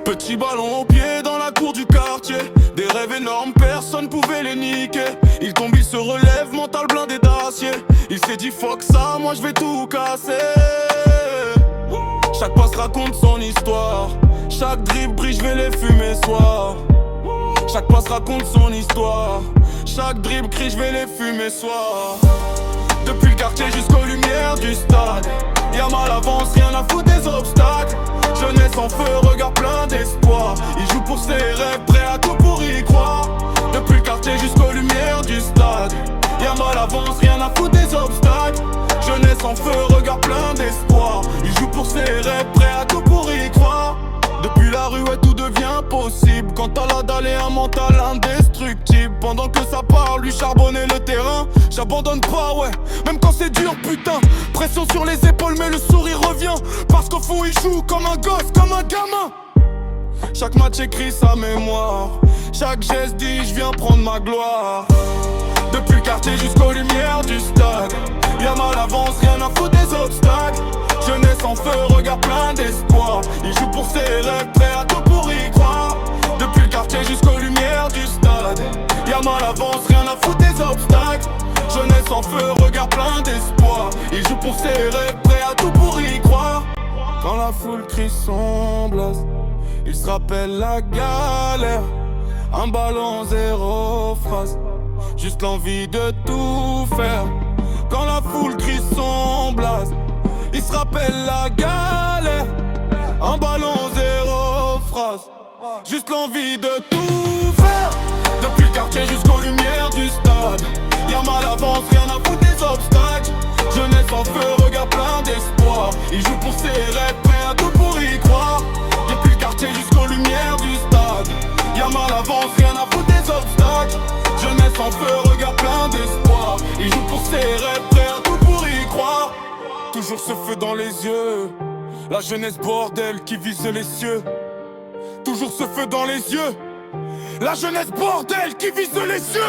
Petit ballon au pied dans la cour du quartier. Des rêves énormes, personne pouvait les niquer. Il tombe, il se relève, mental blindé d'acier. Il s'est dit fuck ça, moi je vais tout casser. Chaque passe raconte son histoire. Chaque dribble brille, je vais les fumer soir. Chaque passe raconte son histoire. Chaque dribble crie, je vais les fumer soir. Depuis le quartier jusqu'aux lumières du stade, y'a mal avance, rien à foutre des obstacles. Jeunesse en feu, regard plein d'espoir. Il joue pour ses rêves, prêt à tout pour y croire. Depuis le quartier jusqu'aux lumières du stade, y'a mal avance, rien à foutre des obstacles. Jeunesse en feu, regard plein d'espoir. Il joue pour ses rêves, prêt à tout pour y croire. Depuis la rue, ouais, tout devient possible. Quand t'as la dalle et un mental indestructible. Pendant que ça parle, lui charbonner le terrain. J'abandonne pas, ouais, même quand c'est dur, putain. Pression sur les épaules, mais le sourire revient. Parce qu'au fond, il joue comme un gosse, comme un gamin. Chaque match écrit sa mémoire. Chaque geste dit, je viens prendre ma gloire. Depuis le quartier jusqu'aux lumières du stade, y'a mal avance, rien à foutre des obstacles. Jeunesse en feu, regard plein d'espoir. Il joue pour ses rêves, prêt à tout pour y croire. Depuis le quartier jusqu'aux lumières du stade, y'a mal avance, rien à foutre des obstacles. Jeunesse en feu, regard plein d'espoir. Il joue pour ses rêves, prêt à tout pour y croire. Quand la foule crie son blast, il se rappelle la galère. Un ballon, zéro phrase, juste l'envie de tout faire. Quand la foule crie son blast, il se rappelle la galère. Un ballon, zéro phrase, juste l'envie de tout faire. Depuis le quartier jusqu'aux lumières du stade, y'a mal avance, rien à foutre des obstacles. Jeunesse en feu, regard plein d'espoir. Il joue pour ses rêves, prêt à tout pour y croire. Depuis le quartier jusqu'aux lumières du stade, y'a mal avance, rien à foutre des obstacles. Jeunesse en feu, regard plein d'espoir. Il joue pour ses rêves, prêt à tout pour y croire. Toujours ce feu dans les yeux, la jeunesse bordel qui vise les cieux. Toujours ce feu dans les yeux, la jeunesse bordel qui vise les cieux.